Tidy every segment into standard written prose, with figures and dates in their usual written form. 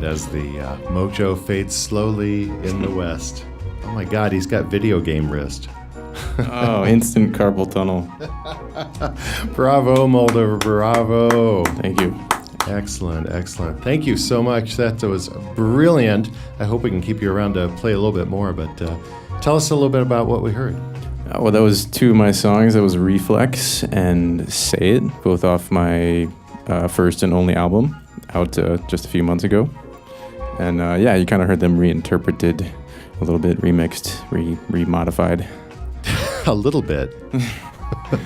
And as the Mojo fades slowly in the west. Oh my God, he's got video game wrist. Oh, instant carpal tunnel. Bravo, Moldover, bravo. Thank you. Excellent, excellent. Thank you so much. That was brilliant. I hope we can keep you around to play a little bit more, but tell us a little bit about what we heard. Well, that was two of my songs. That was Reflex and Say It, both off my first and only album, out just a few months ago. And yeah, you kind of heard them reinterpreted, a little bit remixed, remodified. A little bit.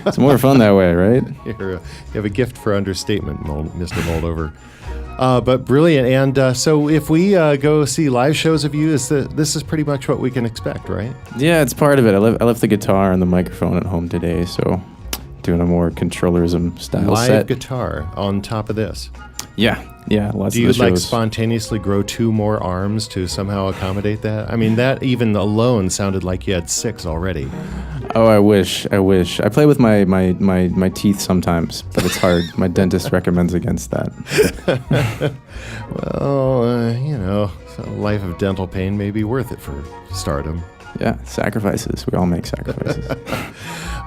It's more fun that way, right? You have a gift for understatement, Mr. Moldover. But brilliant. And so if we go see live shows of you, this is pretty much what we can expect, right? Yeah, it's part of it. I left the guitar and the microphone at home today, so doing a more controllerism style live set. Guitar on top of this. Yeah, lots Do of the shows. you like spontaneously grow 2 more arms to somehow accommodate that? I mean, that even alone sounded like you had 6 already. Oh, I wish. I play with my teeth sometimes, but it's hard. My dentist recommends against that. Well, a life of dental pain may be worth it for stardom. Yeah, sacrifices. We all make sacrifices.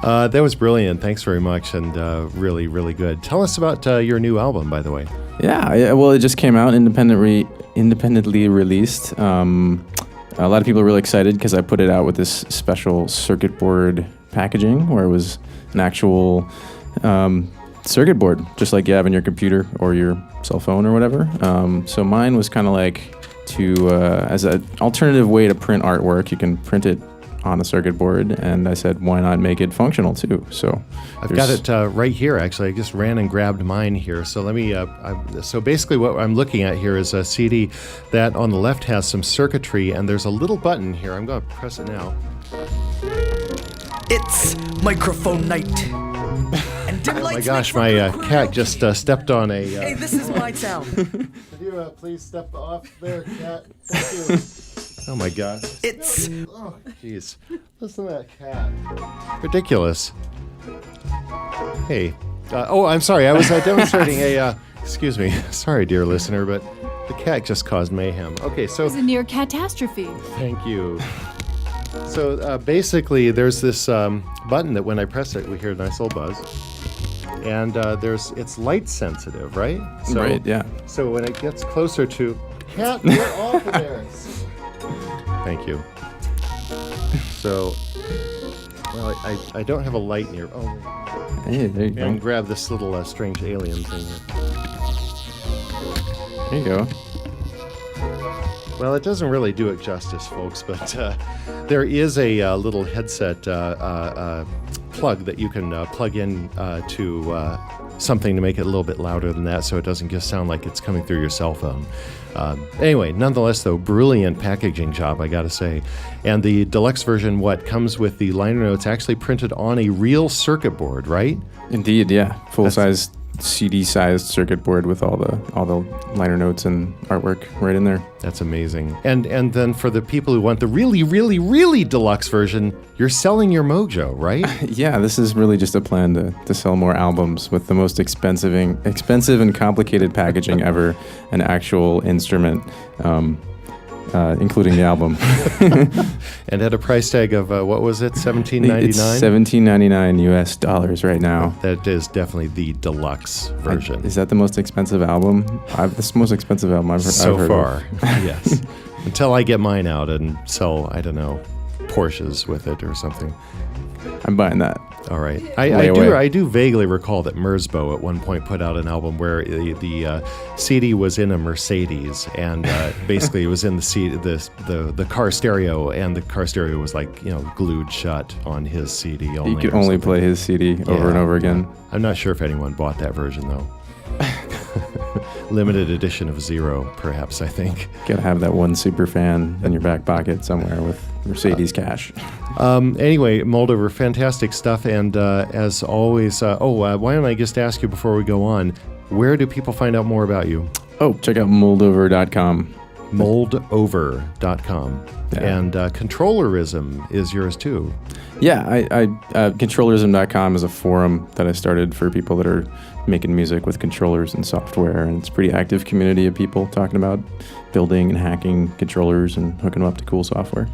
That was brilliant. Thanks very much, and really, really good. Tell us about your new album, by the way. Yeah, well, it just came out independently released. A lot of people are really excited because I put it out with this special circuit board packaging where it was an actual circuit board, just like you have in your computer or your cell phone or whatever. So mine was kind of like as an alternative way to print artwork. You can print it on a circuit board, and I said, why not make it functional too? So I've got it right here, actually. I just ran and grabbed mine here. So let me, so basically what I'm looking at here is a CD that on the left has some circuitry, and there's a little button here. I'm going to press it now. It's microphone night. And dim Oh lights my gosh, make my for cat just stepped on a... Hey, this is my sound. Could you please step off there, cat? Thank you. Oh my God. It's... Oh, jeez. Listen to that cat. Ridiculous. Hey. I'm sorry. I was demonstrating a... excuse me. Sorry, dear listener, but the cat just caused mayhem. Okay, so... It was a near catastrophe. Thank you. So basically, there's this button that when I press it, we hear a nice little buzz. And it's light sensitive, right? So, right, yeah. So when it gets closer to... Cat, get off of there! Thank you. So, well, I don't have a light near... Oh, Hey, there you go. and grab this little strange alien thing here. There you go. Well, it doesn't really do it justice, folks, but there is a little headset plug that you can plug in to something to make it a little bit louder than that so it doesn't just sound like it's coming through your cell phone. Anyway, nonetheless, though, brilliant packaging job, I gotta say. And the deluxe version, comes with the liner notes actually printed on a real circuit board, right? Indeed, yeah. Full-size CD-sized circuit board with all the liner notes and artwork right in there. That's amazing. And then for the people who want the really, really, really deluxe version, you're selling your Mojo, right? Yeah, this is really just a plan to sell more albums with the most expensive and complicated packaging ever, an actual instrument, including the album. And at a price tag of, what was it, $17.99? It's $17.99 US right now. That is definitely the deluxe version. Is that the most expensive album? This is the most expensive album I've heard so far, of. Yes. Until I get mine out and sell, I don't know, Porsches with it or something. I'm buying that. All right. I do vaguely recall that Merzbow at one point put out an album where the CD was in a Mercedes, and basically it was in the car stereo, and the car stereo was glued shut on his CD only. You could only play his CD over and over again. I'm not sure if anyone bought that version though. Limited edition of Zero, perhaps, I think. Gotta have that one super fan in your back pocket somewhere with Mercedes cash. Anyway, Moldover, fantastic stuff. And as always, why don't I just ask you before we go on, where do people find out more about you? Oh, check out Moldover.com. Moldover.com. Yeah. And Controllerism is yours too. Yeah, controllerism.com is a forum that I started for people that are making music with controllers and software, and it's a pretty active community of people talking about building and hacking controllers and hooking them up to cool software.